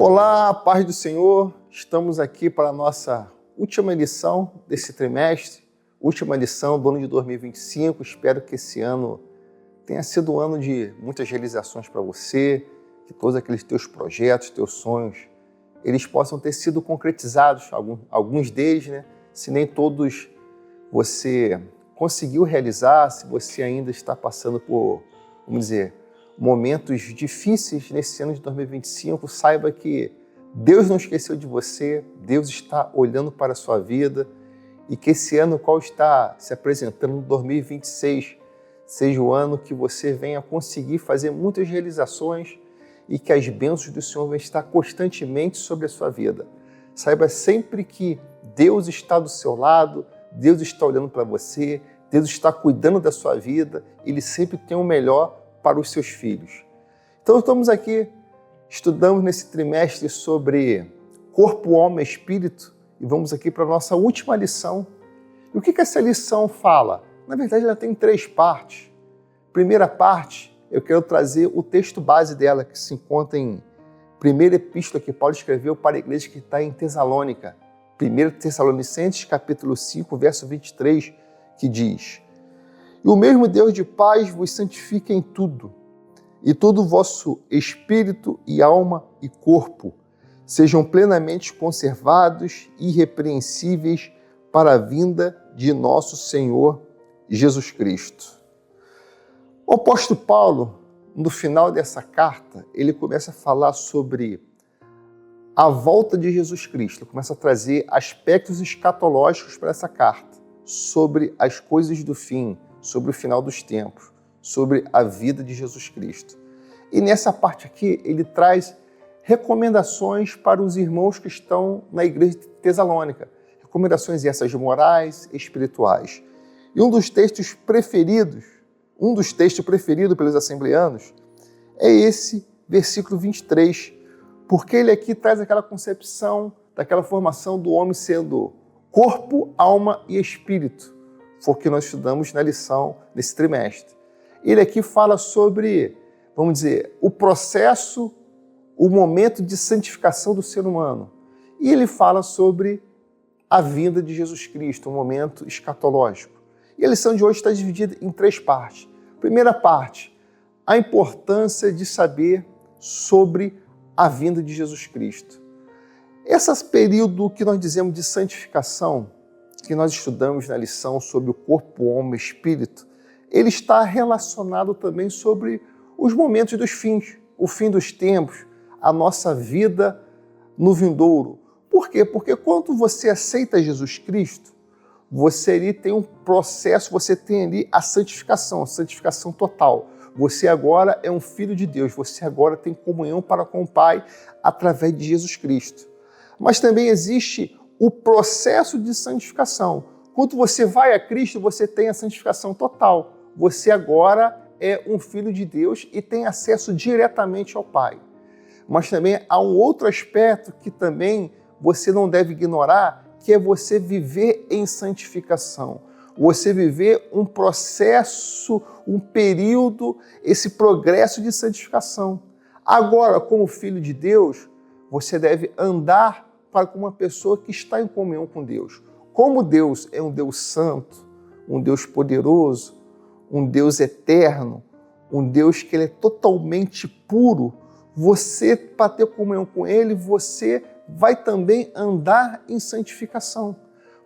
Olá, paz do Senhor. Estamos aqui para a nossa última lição desse trimestre, última lição do ano de 2025. Espero que esse ano tenha sido um ano de muitas realizações para você, que todos aqueles teus projetos, teus sonhos, eles possam ter sido concretizados, alguns deles, né? Se nem todos você conseguiu realizar, se você ainda está passando por, vamos dizer, momentos difíceis nesse ano de 2025, saiba que Deus não esqueceu de você, Deus está olhando para a sua vida e que esse ano qual está se apresentando, 2026, seja o ano que você venha conseguir fazer muitas realizações e que as bênçãos do Senhor venham estar constantemente sobre a sua vida. Saiba sempre que Deus está do seu lado, Deus está olhando para você, Deus está cuidando da sua vida, Ele sempre tem o melhor para os seus filhos. Então estamos aqui, estudamos nesse trimestre sobre corpo, alma e espírito e vamos aqui para a nossa última lição. E o que essa lição fala? Na verdade ela tem 3 partes. Primeira parte, eu quero trazer o texto base dela, que se encontra em primeira epístola que Paulo escreveu para a igreja que está em Tessalônica. 1 Tessalonicenses, capítulo 5, verso 23, que diz: E o mesmo Deus de paz vos santifique em tudo, e todo o vosso espírito e alma e corpo sejam plenamente conservados e irrepreensíveis para a vinda de nosso Senhor Jesus Cristo. O apóstolo Paulo, no final dessa carta, ele começa a falar sobre a volta de Jesus Cristo, começa a trazer aspectos escatológicos para essa carta, sobre as coisas do fim, sobre o final dos tempos, sobre a vida de Jesus Cristo. E nessa parte aqui, ele traz recomendações para os irmãos que estão na igreja de Tessalônica, recomendações essas morais, espirituais. E um dos textos preferidos pelos assembleanos, é esse versículo 23, porque ele aqui traz aquela concepção, daquela formação do homem sendo corpo, alma e espírito. Foi o que nós estudamos na lição desse trimestre. Ele aqui fala sobre, vamos dizer, o processo, o momento de santificação do ser humano. E ele fala sobre a vinda de Jesus Cristo, um momento escatológico. E a lição de hoje está dividida em 3 partes. Primeira parte, a importância de saber sobre a vinda de Jesus Cristo. Esse período que nós dizemos de santificação, que nós estudamos na lição sobre o corpo, alma e espírito, ele está relacionado também sobre os momentos dos fins, o fim dos tempos, a nossa vida no vindouro. Por quê? Porque quando você aceita Jesus Cristo, você ali tem um processo, você tem ali a santificação total. Você agora é um filho de Deus, você agora tem comunhão para com o Pai através de Jesus Cristo. Mas também existe o processo de santificação. Quando você vai a Cristo, você tem a santificação total. Você agora é um filho de Deus e tem acesso diretamente ao Pai. Mas também há um outro aspecto que também você não deve ignorar, que é você viver em santificação. Você viver um processo, um período, esse progresso de santificação. Agora, como filho de Deus, você deve andar para uma pessoa que está em comunhão com Deus. Como Deus é um Deus santo, um Deus poderoso, um Deus eterno, um Deus que ele é totalmente puro, você, para ter comunhão com Ele, você vai também andar em santificação.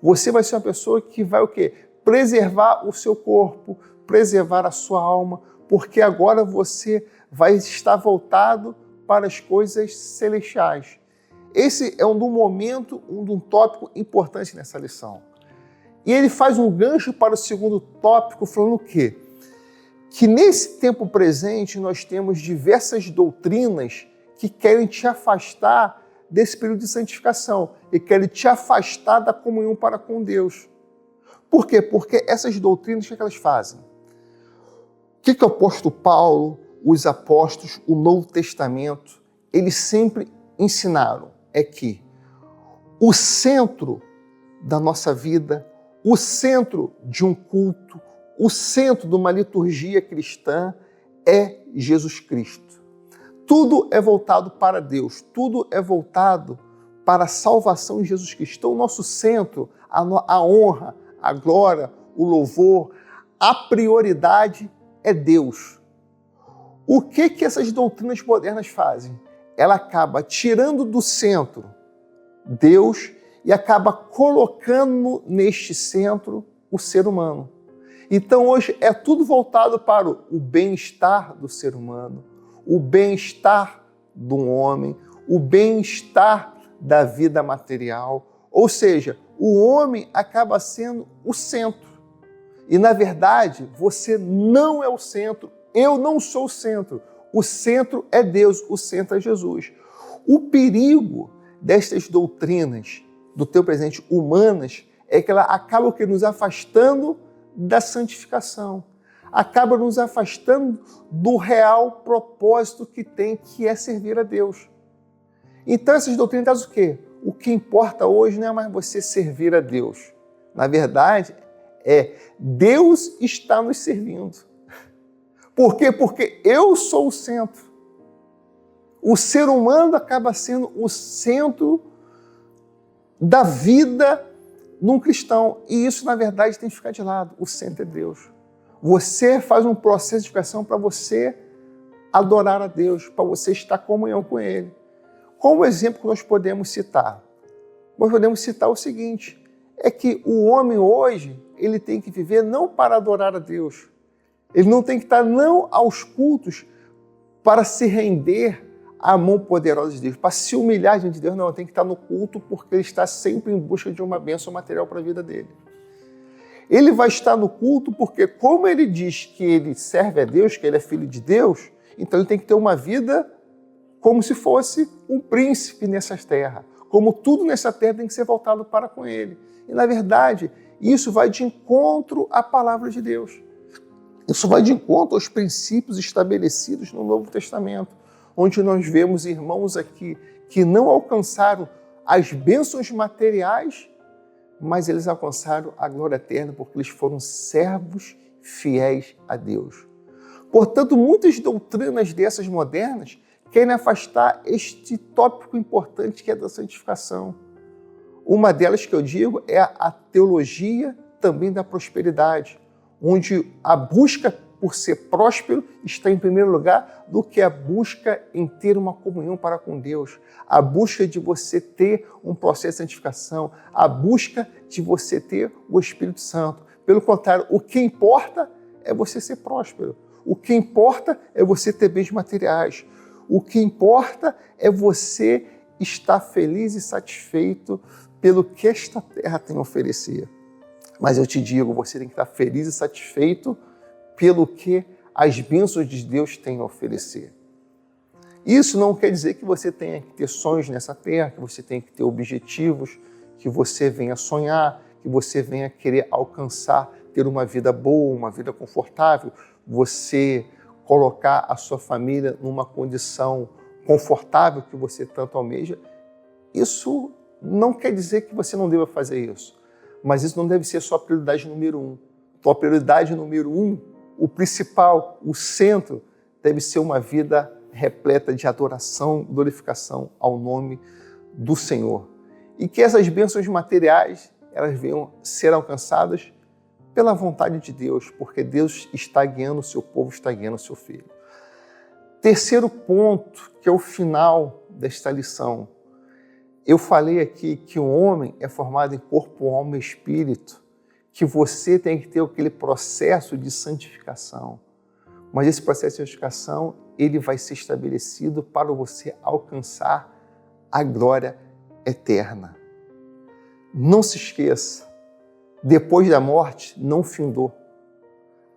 Você vai ser uma pessoa que vai o quê? Preservar o seu corpo, preservar a sua alma, porque agora você vai estar voltado para as coisas celestiais. Esse é um tópico importante nessa lição. E ele faz um gancho para o segundo tópico, falando o quê? Que nesse tempo presente nós temos diversas doutrinas que querem te afastar desse período de santificação e querem te afastar da comunhão para com Deus. Por quê? Porque essas doutrinas, o que elas fazem? O que o apóstolo Paulo, os apóstolos, o Novo Testamento, eles sempre ensinaram é que o centro da nossa vida, o centro de um culto, o centro de uma liturgia cristã é Jesus Cristo. tudo é voltado para Deus, tudo é voltado para a salvação de Jesus Cristo. Então, o nosso centro, a honra, a glória, o louvor, a prioridade é Deus. O que essas doutrinas modernas fazem? Ela acaba tirando do centro Deus e acaba colocando neste centro o ser humano. Então hoje é tudo voltado para o bem-estar do ser humano, o bem-estar do homem, o bem-estar da vida material. Ou seja, o homem acaba sendo o centro. E na verdade, você não é o centro, eu não sou o centro. O centro é Deus, o centro é Jesus. O perigo destas doutrinas do teu presente humanas é que ela acaba nos afastando da santificação, acaba nos afastando do real propósito que tem, que é servir a Deus. Então essas doutrinas trazem o quê? O que importa hoje não é mais você servir a Deus. Na verdade, Deus está nos servindo. Por quê? Porque eu sou o centro. O ser humano acaba sendo o centro da vida num cristão. E isso, na verdade, tem que ficar de lado. O centro é Deus. Você faz um processo de educação para você adorar a Deus, para você estar em comunhão com Ele. Como exemplo que nós podemos citar? Nós podemos citar o seguinte, é que o homem hoje, ele tem que viver não para adorar a Deus. Ele não tem que estar não aos cultos para se render à mão poderosa de Deus, para se humilhar diante de Deus. Não, ele tem que estar no culto porque ele está sempre em busca de uma bênção material para a vida dele. Ele vai estar no culto porque, como ele diz que ele serve a Deus, que ele é filho de Deus, então ele tem que ter uma vida como se fosse um príncipe nessa terra. Como tudo nessa terra tem que ser voltado para com ele. E, na verdade, isso vai de encontro à palavra de Deus. Isso vai de encontro aos princípios estabelecidos no Novo Testamento, onde nós vemos irmãos aqui que não alcançaram as bênçãos materiais, mas eles alcançaram a glória eterna porque eles foram servos fiéis a Deus. Portanto, muitas doutrinas dessas modernas querem afastar este tópico importante que é da santificação. Uma delas que eu digo é a teologia também da prosperidade, onde a busca por ser próspero está em primeiro lugar do que a busca em ter uma comunhão para com Deus, a busca de você ter um processo de santificação, a busca de você ter o Espírito Santo. Pelo contrário, o que importa é você ser próspero, o que importa é você ter bens materiais, o que importa é você estar feliz e satisfeito pelo que esta terra tem a oferecer. Mas eu te digo, você tem que estar feliz e satisfeito pelo que as bênçãos de Deus têm a oferecer. Isso não quer dizer que você tenha que ter sonhos nessa terra, que você tenha que ter objetivos, que você venha sonhar, que você venha querer alcançar, ter uma vida boa, uma vida confortável, você colocar a sua família numa condição confortável que você tanto almeja. Isso não quer dizer que você não deva fazer isso. Mas isso não deve ser só a prioridade número 1. Tua prioridade número 1, o principal, o centro, deve ser uma vida repleta de adoração, glorificação ao nome do Senhor. E que essas bênçãos materiais, elas venham ser alcançadas pela vontade de Deus, porque Deus está guiando o seu povo, está guiando o seu filho. Terceiro ponto, que é o final desta lição. Eu falei aqui que o homem é formado em corpo, alma e espírito, que você tem que ter aquele processo de santificação. Mas esse processo de santificação, ele vai ser estabelecido para você alcançar a glória eterna. Não se esqueça, depois da morte não findou.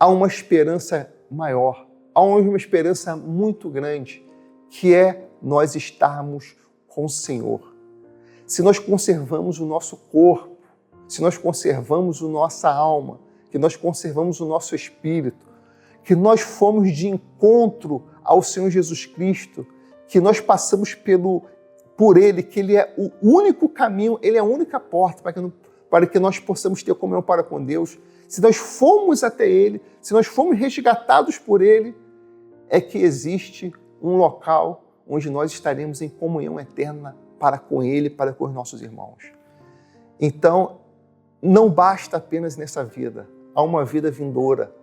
Há uma esperança maior, há uma esperança muito grande, que é nós estarmos com o Senhor. Se nós conservamos o nosso corpo, se nós conservamos a nossa alma, que nós conservamos o nosso espírito, que nós fomos de encontro ao Senhor Jesus Cristo, que nós passamos por Ele, que Ele é o único caminho, Ele é a única porta para que nós possamos ter comunhão para com Deus. Se nós fomos até Ele, se nós fomos resgatados por Ele, é que existe um local onde nós estaremos em comunhão eterna para com Ele, para com os nossos irmãos. Então, não basta apenas nessa vida, há uma vida vindoura,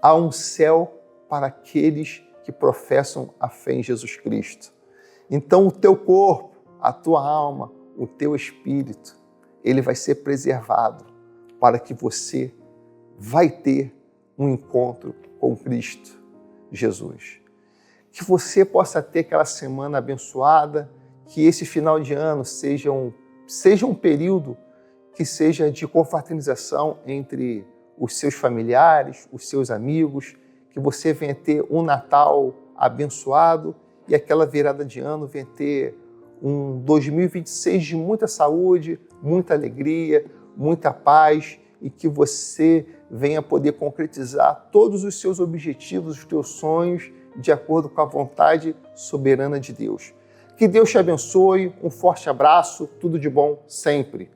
há um céu para aqueles que professam a fé em Jesus Cristo. Então, o teu corpo, a tua alma, o teu espírito, ele vai ser preservado para que você vai ter um encontro com Cristo Jesus. Que você possa ter aquela semana abençoada, que esse final de ano seja um período que seja de confraternização entre os seus familiares, os seus amigos, que você venha ter um Natal abençoado e aquela virada de ano venha ter um 2026 de muita saúde, muita alegria, muita paz e que você venha poder concretizar todos os seus objetivos, os teus sonhos, de acordo com a vontade soberana de Deus. Que Deus te abençoe, um forte abraço, tudo de bom sempre.